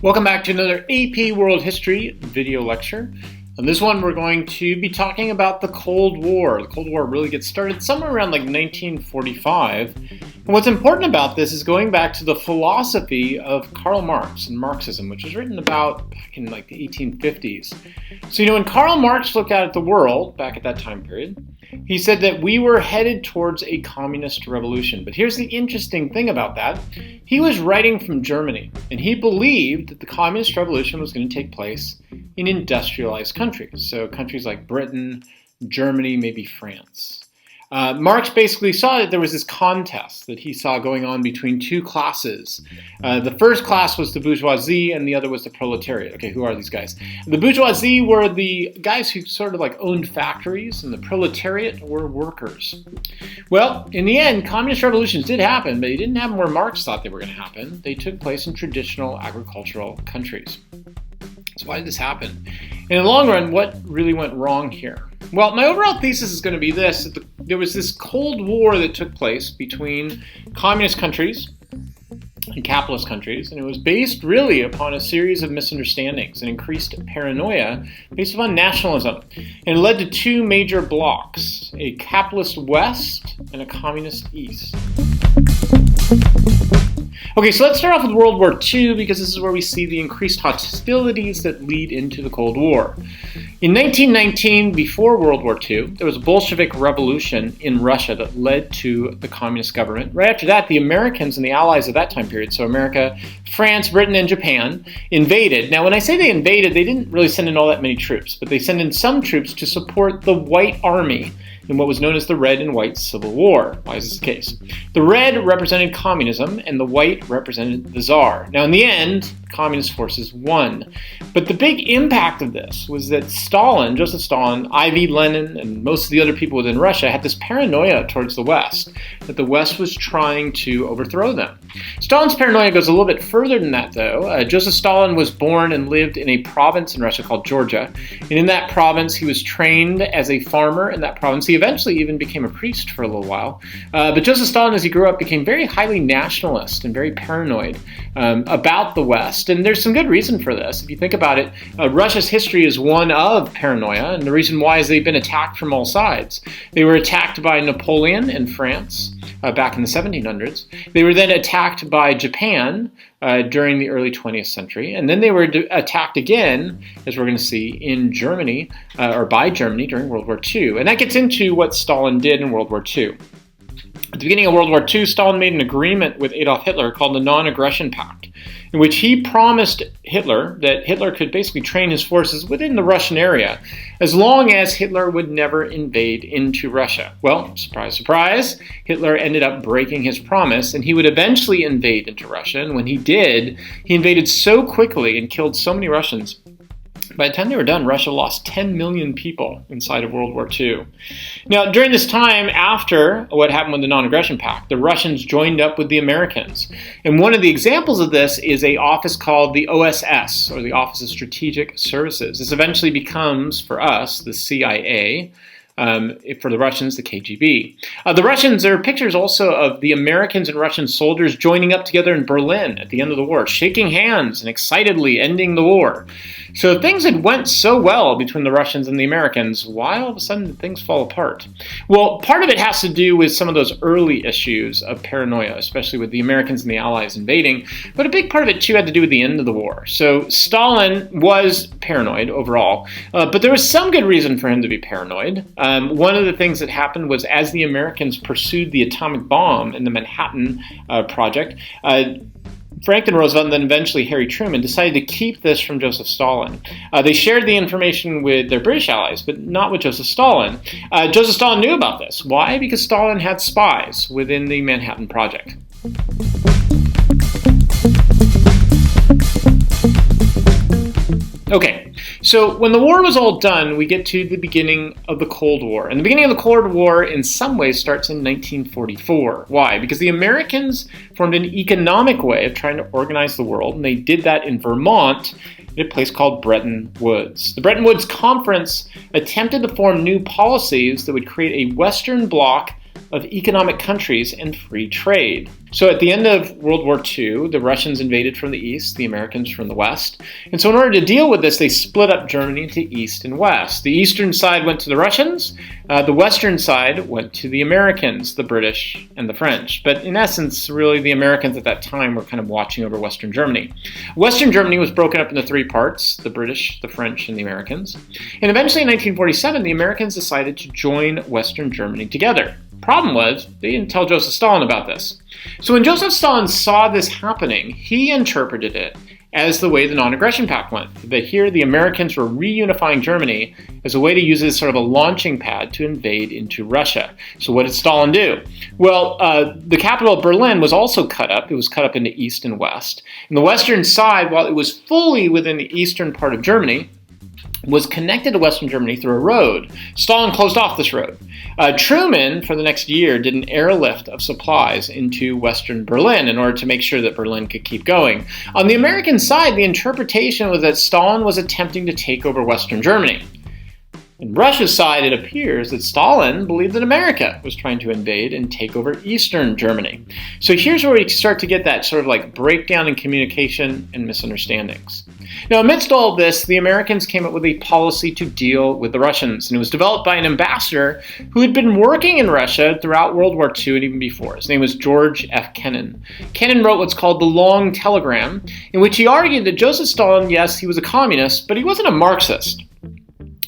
Welcome back to another AP World History video lecture. On this one, we're going to be talking about the Cold War. The Cold War really gets started somewhere around like 1945. And what's important about this is going back to the philosophy of Karl Marx and Marxism, which was written about back in like the 1850s. So, when Karl Marx looked out at the world back at that time period, he said that we were headed towards a communist revolution. But here's the interesting thing about that. He was writing from Germany, and he believed that the communist revolution was going to take place in industrialized countries. So countries like Britain, Germany, maybe France. Marx basically saw that there was this contest that he saw going on between two classes. The first class was the bourgeoisie and the other was the proletariat. Okay, who are these guys? The bourgeoisie were the guys who sort of like owned factories, and the proletariat were workers. Well, in the end, communist revolutions did happen, but they didn't happen where Marx thought they were going to happen. They took place in traditional agricultural countries. So why did this happen? In the long run, what really went wrong here? Well, my overall thesis is going to be this. That there was this Cold War that took place between communist countries and capitalist countries, and it was based really upon a series of misunderstandings and increased paranoia based upon nationalism. And it led to two major blocks, a capitalist West and a communist East. Okay, so let's start off with World War II because this is where we see the increased hostilities that lead into the Cold War. In 1919, before World War II, there was a Bolshevik revolution in Russia that led to the communist government. Right after that, the Americans and the allies of that time period, so America, France, Britain, and Japan, invaded. Now, when I say they invaded, they didn't really send in all that many troops, but they sent in some troops to support the White Army in what was known as the Red and White Civil War. Why is this the case? The red represented communism and the white represented the Tsar. Now in the end, communist forces won. But the big impact of this was that Stalin, Joseph Stalin, I.V. Lenin, and most of the other people within Russia had this paranoia towards the West, that the West was trying to overthrow them. Stalin's paranoia goes a little bit further than that, though. Joseph Stalin was born and lived in a province in Russia called Georgia. And in that province, he was trained as a farmer in that province. He eventually even became a priest for a little while. But Joseph Stalin, as he grew up, became very highly nationalist and very paranoid about the West. And there's some good reason for this. If you think about it, Russia's history is one of paranoia. And the reason why is they've been attacked from all sides. They were attacked by Napoleon in France back in the 1700s. They were then attacked by Japan during the early 20th century. And then they were attacked again, as we're going to see, in Germany, or by Germany during World War II. And that gets into what Stalin did in World War II. At the beginning of World War II, Stalin made an agreement with Adolf Hitler called the Non-Aggression Pact, in which he promised Hitler that Hitler could basically train his forces within the Russian area, as long as Hitler would never invade into Russia. Well, surprise, surprise, Hitler ended up breaking his promise, and he would eventually invade into Russia. And when he did, he invaded so quickly and killed so many Russians. By the time they were done, Russia lost 10 million people inside of World War II. Now, during this time, after what happened with the Non-Aggression Pact, the Russians joined up with the Americans. And one of the examples of this is an office called the OSS, or the Office of Strategic Services. This eventually becomes, for us, the CIA. For the Russians, the KGB. The Russians, there are pictures also of the Americans and Russian soldiers joining up together in Berlin at the end of the war, shaking hands and excitedly ending the war. So things had went so well between the Russians and the Americans. Why all of a sudden did things fall apart? Well, part of it has to do with some of those early issues of paranoia, especially with the Americans and the Allies invading. But a big part of it, too, had to do with the end of the war. So Stalin was paranoid overall, but there was some good reason for him to be paranoid. One of the things that happened was as the Americans pursued the atomic bomb in the Manhattan Project, Franklin Roosevelt and then eventually Harry Truman decided to keep this from Joseph Stalin. They shared the information with their British allies, but not with Joseph Stalin. Joseph Stalin knew about this. Why? Because Stalin had spies within the Manhattan Project. Okay, so when the war was all done, we get to the beginning of the Cold War. And the beginning of the Cold War, in some ways, starts in 1944. Why? Because the Americans formed an economic way of trying to organize the world, and they did that in Vermont at a place called Bretton Woods. The Bretton Woods Conference attempted to form new policies that would create a Western bloc of economic countries and free trade. So at the end of World War II, the Russians invaded from the east, the Americans from the west. And so in order to deal with this, they split up Germany into east and west. The eastern side went to the Russians, the western side went to the Americans, the British and the French. But in essence, really the Americans at that time were kind of watching over Western Germany. Western Germany was broken up into three parts: the British, the French, and the Americans. And eventually in 1947, the Americans decided to join Western Germany together. Problem was, they didn't tell Joseph Stalin about this. So when Joseph Stalin saw this happening, he interpreted it as the way the Non-Aggression Pact went. That here the Americans were reunifying Germany as a way to use it as sort of a launching pad to invade into Russia. So what did Stalin do? Well, the capital of Berlin was also cut up. It was cut up into east and west. And the western side, while it was fully within the eastern part of Germany, was connected to Western Germany through a road. Stalin closed off this road. Truman, for the next year, did an airlift of supplies into Western Berlin in order to make sure that Berlin could keep going. On the American side, the interpretation was that Stalin was attempting to take over Western Germany. On Russia's side, it appears that Stalin believed that America was trying to invade and take over Eastern Germany. So here's where we start to get that sort of like breakdown in communication and misunderstandings. Now, amidst all of this, the Americans came up with a policy to deal with the Russians, and it was developed by an ambassador who had been working in Russia throughout World War II and even before. His name was George F. Kennan. Kennan wrote what's called the Long Telegram, in which he argued that Joseph Stalin, yes, he was a communist, but he wasn't a Marxist.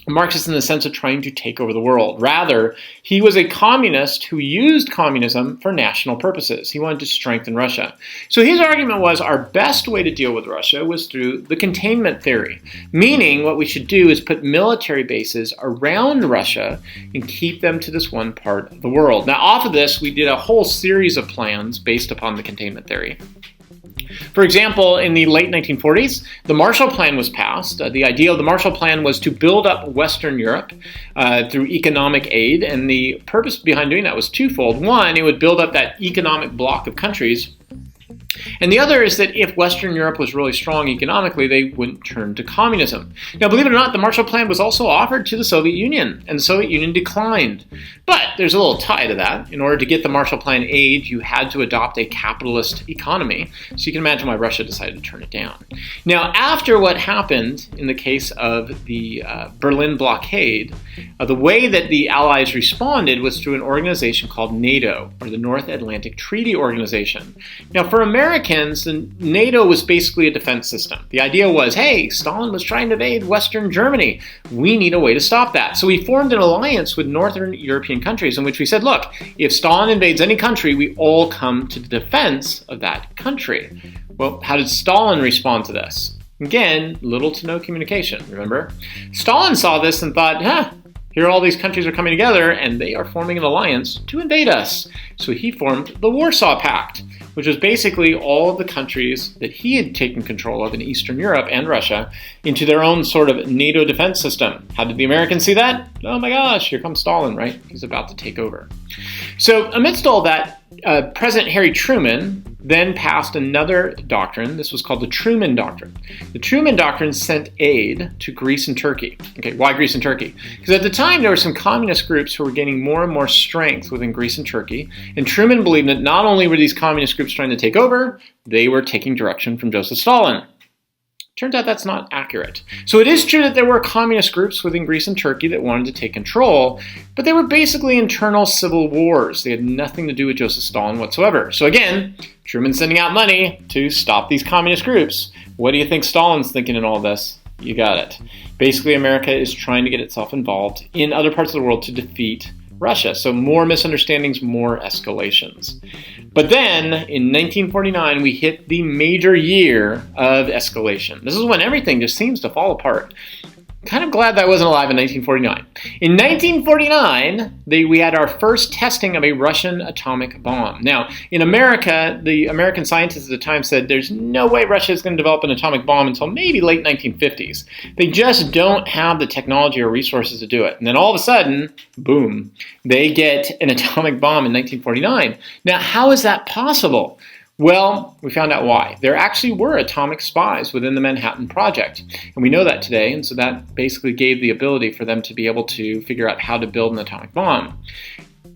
A Marxist in the sense of trying to take over the world. Rather, he was a communist who used communism for national purposes. He wanted to strengthen Russia. So his argument was our best way to deal with Russia was through the containment theory, meaning what we should do is put military bases around Russia and keep them to this one part of the world. Now, off of this, we did a whole series of plans based upon the containment theory. For example, in the late 1940s, the Marshall Plan was passed. The idea of the Marshall Plan was to build up Western Europe through economic aid, and the purpose behind doing that was twofold. One, it would build up that economic bloc of countries, and the other is that if Western Europe was really strong economically, they wouldn't turn to communism. Now, believe it or not, the Marshall Plan was also offered to the Soviet Union, and the Soviet Union declined. But there's a little tie to that. In order to get the Marshall Plan aid, you had to adopt a capitalist economy, so you can imagine why Russia decided to turn it down. Now, after what happened in the case of the Berlin blockade, the way that the Allies responded was through an organization called NATO, or the North Atlantic Treaty Organization. Now, for Americans, NATO was basically a defense system. The idea was, hey, Stalin was trying to invade Western Germany. We need a way to stop that. So we formed an alliance with Northern European countries in which we said, look, if Stalin invades any country, we all come to the defense of that country. Well, how did Stalin respond to this? Again, little to no communication, remember? Stalin saw this and thought, here all these countries are coming together and they are forming an alliance to invade us. So he formed the Warsaw Pact, which was basically all of the countries that he had taken control of in Eastern Europe and Russia into their own sort of NATO defense system. How did the Americans see that? Oh my gosh, here comes Stalin, right? He's about to take over. So amidst all that, President Harry Truman then passed another doctrine. This was called the Truman Doctrine. The Truman Doctrine sent aid to Greece and Turkey. Okay, why Greece and Turkey? Because at the time there were some communist groups who were gaining more and more strength within Greece and Turkey, and Truman believed that not only were these communist groups trying to take over, they were taking direction from Joseph Stalin. Turns out that's not accurate. So it is true that there were communist groups within Greece and Turkey that wanted to take control, but they were basically internal civil wars. They had nothing to do with Joseph Stalin whatsoever. So again, Truman's sending out money to stop these communist groups. What do you think Stalin's thinking in all this? You got it. Basically, America is trying to get itself involved in other parts of the world to defeat Russia. So more misunderstandings, more escalations. But then, in 1949, we hit the major year of escalation. This is when everything just seems to fall apart. Kind of glad that I wasn't alive in 1949. In 1949, we had our first testing of a Russian atomic bomb. Now, in America, the American scientists at the time said there's no way Russia is going to develop an atomic bomb until maybe late 1950s. They just don't have the technology or resources to do it. And then all of a sudden, boom, they get an atomic bomb in 1949. Now, how is that possible? Well, we found out why. There actually were atomic spies within the Manhattan Project, and we know that today, and so that basically gave the ability for them to be able to figure out how to build an atomic bomb.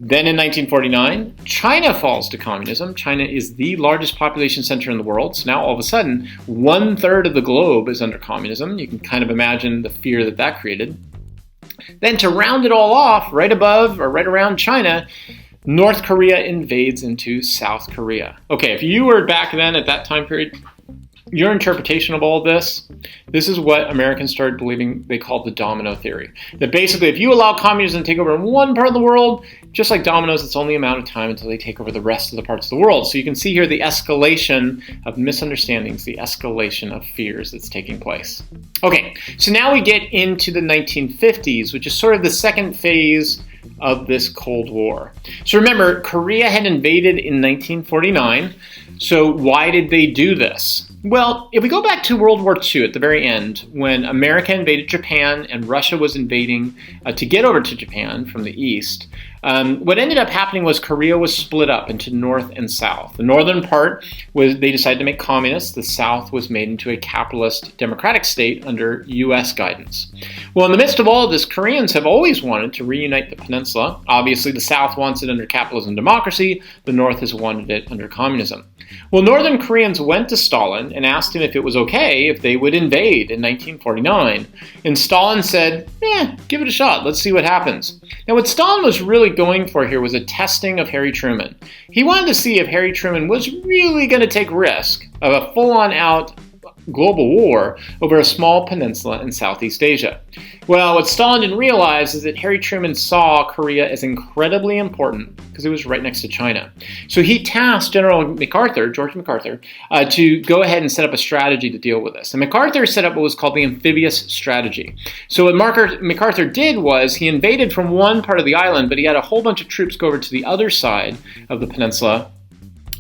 Then in 1949, China falls to communism. China is the largest population center in the world. So now all of a sudden, 1/3 of the globe is under communism. You can kind of imagine the fear that that created. Then to round it all off, right above or right around China, North Korea invades into South Korea. Okay, if you were back then at that time period, your interpretation of all of this is what Americans started believing they called the domino theory. That basically if you allow communism to take over in one part of the world, just like dominoes, it's only a matter of time until they take over the rest of the parts of the world. So you can see here the escalation of misunderstandings, the escalation of fears that's taking place. Okay, so now we get into the 1950s, which is sort of the second phase of this Cold War. So remember, Korea had invaded in 1949. So why did they do this? Well, if we go back to World War II at the very end, when America invaded Japan and Russia was invading to get over to Japan from the east, what ended up happening was Korea was split up into North and South. The northern part was they decided to make communist. The South was made into a capitalist democratic state under U.S. guidance. Well, in the midst of all of this, Koreans have always wanted to reunite the peninsula. Obviously, the South wants it under capitalism and democracy. The North has wanted it under communism. Well, Northern Koreans went to Stalin and asked him if it was okay if they would invade in 1949. And Stalin said, give it a shot. Let's see what happens. Now, what Stalin was really going for here was a testing of Harry Truman. He wanted to see if Harry Truman was really going to take risk of a full-on out global war over a small peninsula in Southeast Asia. Well, what Stalin didn't realize is that Harry Truman saw Korea as incredibly important because it was right next to China. So he tasked General MacArthur, George MacArthur, to go ahead and set up a strategy to deal with this. And MacArthur set up what was called the amphibious strategy. So what MacArthur did was he invaded from one part of the island, but he had a whole bunch of troops go over to the other side of the peninsula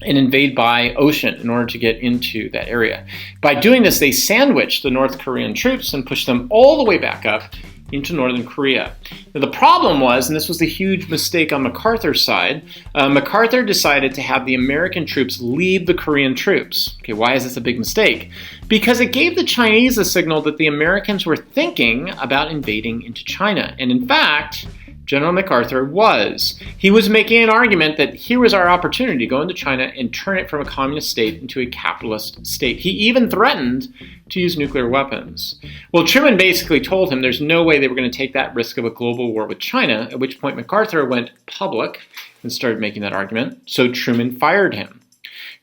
and invade by ocean in order to get into that area. By doing this, they sandwiched the North Korean troops and pushed them all the way back up into northern Korea. Now, the problem was, and this was the huge mistake on MacArthur's side, MacArthur decided to have the American troops lead the Korean troops. Okay, why is this a big mistake? Because it gave the Chinese a signal that the Americans were thinking about invading into China. And in fact, General MacArthur was. He was making an argument that here was our opportunity to go into China and turn it from a communist state into a capitalist state. He even threatened to use nuclear weapons. Well, Truman basically told him there's no way they were going to take that risk of a global war with China, at which point MacArthur went public and started making that argument. So Truman fired him.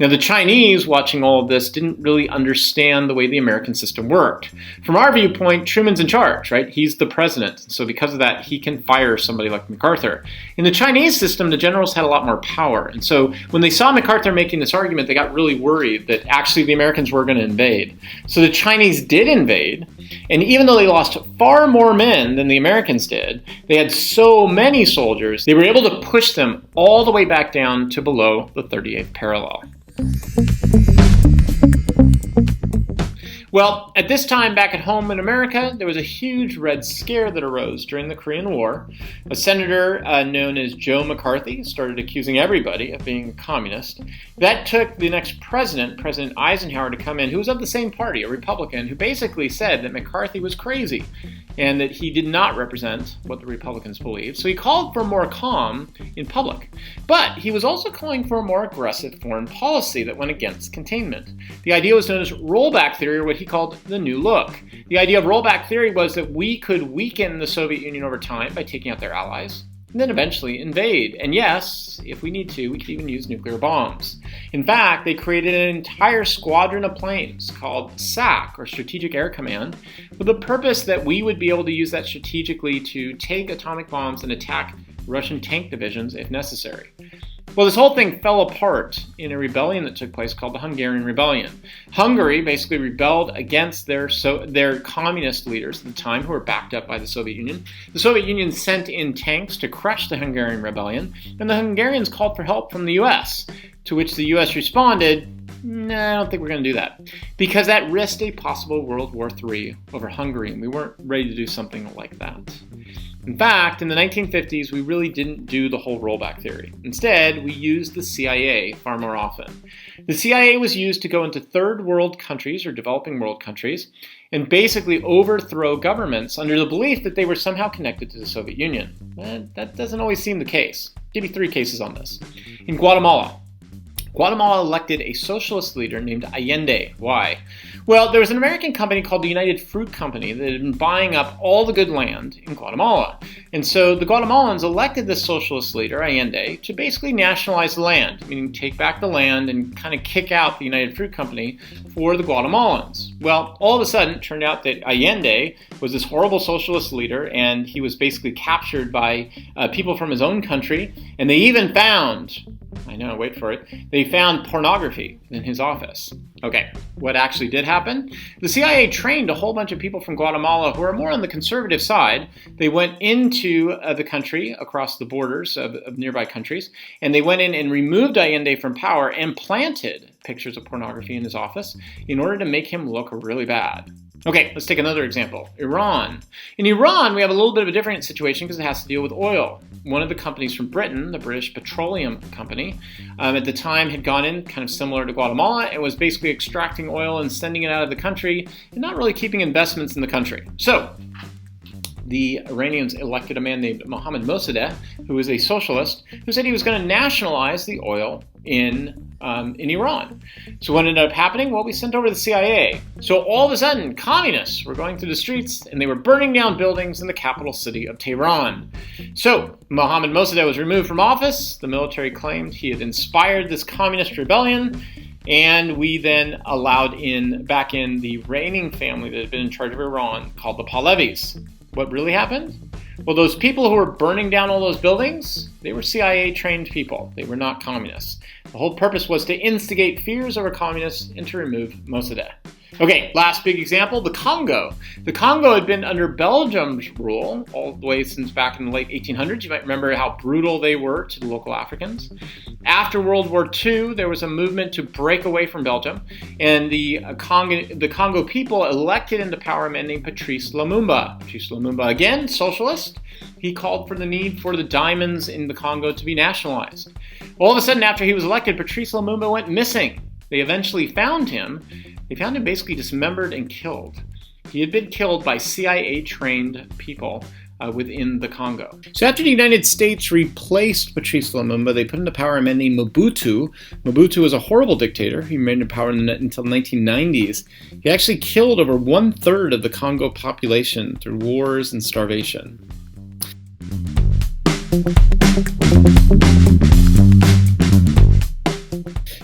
Now, the Chinese, watching all of this, didn't really understand the way the American system worked. From our viewpoint, Truman's in charge, right? He's the president. So because of that, he can fire somebody like MacArthur. In the Chinese system, the generals had a lot more power. And so when they saw MacArthur making this argument, they got really worried that actually the Americans were going to invade. So the Chinese did invade. And even though they lost far more men than the Americans did, they had so many soldiers, they were able to push them all the way back down to below the 38th parallel. Well, at this time back at home in America, there was a huge Red Scare that arose during the Korean War. A senator known as Joe McCarthy started accusing everybody of being a communist. That took the next president, President Eisenhower, to come in, who was of the same party, a Republican, who basically said that McCarthy was crazy and that he did not represent what the Republicans believed. So he called for more calm in public. But he was also calling for a more aggressive foreign policy that went against containment. The idea was known as rollback theory, or what he called the New Look. The idea of rollback theory was that we could weaken the Soviet Union over time by taking out their allies, and then eventually invade. And yes, if we need to, we could even use nuclear bombs. In fact, they created an entire squadron of planes called SAC, or Strategic Air Command, with the purpose that we would be able to use that strategically to take atomic bombs and attack Russian tank divisions if necessary. Well, this whole thing fell apart in a rebellion that took place called the Hungarian Rebellion. Hungary basically rebelled against their communist leaders at the time, who were backed up by the Soviet Union. The Soviet Union sent in tanks to crush the Hungarian Rebellion, and the Hungarians called for help from the U.S., to which the U.S. responded, "No, I don't think we're going to do that," because that risked a possible World War III over Hungary, and we weren't ready to do something like that. In fact, in the 1950s, we really didn't do the whole rollback theory. Instead, we used the CIA far more often. The CIA was used to go into third world countries or developing world countries and basically overthrow governments under the belief that they were somehow connected to the Soviet Union. But that doesn't always seem the case. Give you 3 cases on this. In Guatemala, Guatemala elected a socialist leader named Allende. Why? Well, there was an American company called the United Fruit Company that had been buying up all the good land in Guatemala. And so the Guatemalans elected this socialist leader, Allende, to basically nationalize the land, meaning take back the land and kind of kick out the United Fruit Company for the Guatemalans. Well, all of a sudden, it turned out that Allende was this horrible socialist leader, and he was basically captured by people from his own country, and they even found, I know, wait for it, they found pornography in his office. Okay, what actually did happen? The CIA trained a whole bunch of people from Guatemala who are more on the conservative side. They went into the country, across the borders of nearby countries, and they went in and removed Allende from power and planted pictures of pornography in his office in order to make him look really bad. Okay, let's take another example. Iran. In Iran, we have a little bit of a different situation because it has to deal with oil. One of the companies from Britain, the British Petroleum Company, at the time had gone in kind of similar to Guatemala and was basically extracting oil and sending it out of the country and not really keeping investments in the country. So, the Iranians elected a man named Mohammad Mossadegh, who was a socialist, who said he was going to nationalize the oil in Iran. So what ended up happening? Well, we sent over the CIA. So all of a sudden, communists were going through the streets and they were burning down buildings in the capital city of Tehran. So Mohammad Mossadegh was removed from office. The military claimed he had inspired this communist rebellion. And we then allowed back in the reigning family that had been in charge of Iran called the Pahlavis. What really happened? Well, those people who were burning down all those buildings, they were CIA-trained people. They were not communists. The whole purpose was to instigate fears over communists and to remove Mossadegh. Okay, last big example, the Congo. The Congo had been under Belgium's rule all the way since back in the late 1800s. You might remember how brutal they were to the local Africans. After World War II, there was a movement to break away from Belgium, and the Congo people elected into power a man named Patrice Lumumba. Patrice Lumumba, again, socialist. He called for the need for the diamonds in the Congo to be nationalized. All of a sudden, after he was elected, Patrice Lumumba went missing. They eventually found him. They found him basically dismembered and killed. He had been killed by CIA-trained people within the Congo. So after the United States replaced Patrice Lumumba, they put into power a man named Mobutu. Mobutu was a horrible dictator. He remained in power until the 1990s. He actually killed over 1/3 of the Congo population through wars and starvation.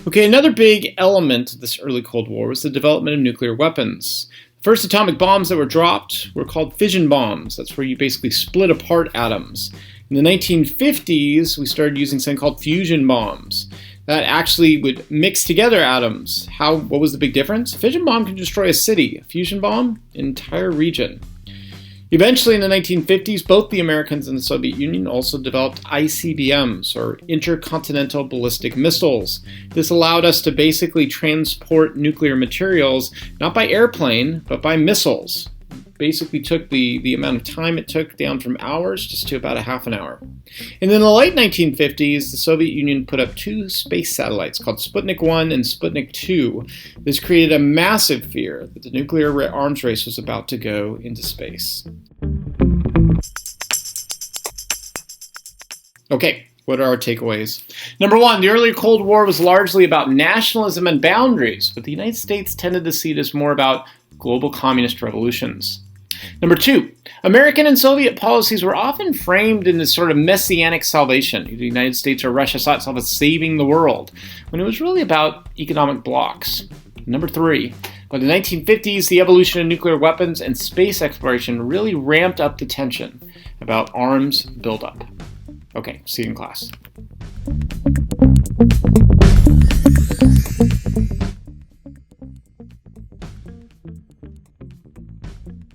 Okay, another big element of this early Cold War was the development of nuclear weapons. First atomic bombs that were dropped were called fission bombs. That's where you basically split apart atoms. In the 1950s, we started using something called fusion bombs. That actually would mix together atoms. What was the big difference? A fission bomb can destroy a city. A fusion bomb, an entire region. Eventually, in the 1950s, both the Americans and the Soviet Union also developed ICBMs, or intercontinental ballistic missiles. This allowed us to basically transport nuclear materials, not by airplane, but by missiles. Basically took the amount of time it took down from hours just to about a half an hour. And in the late 1950s, the Soviet Union put up 2 space satellites called Sputnik 1 and Sputnik 2. This created a massive fear that the nuclear arms race was about to go into space. Okay, what are our takeaways? Number 1, the early Cold War was largely about nationalism and boundaries, but the United States tended to see it as more about global communist revolutions. Number 2, American and Soviet policies were often framed in this sort of messianic salvation. The United States or Russia saw itself as saving the world, when it was really about economic blocks. Number 3, by the 1950s, the evolution of nuclear weapons and space exploration really ramped up the tension about arms buildup. Okay, see you in class.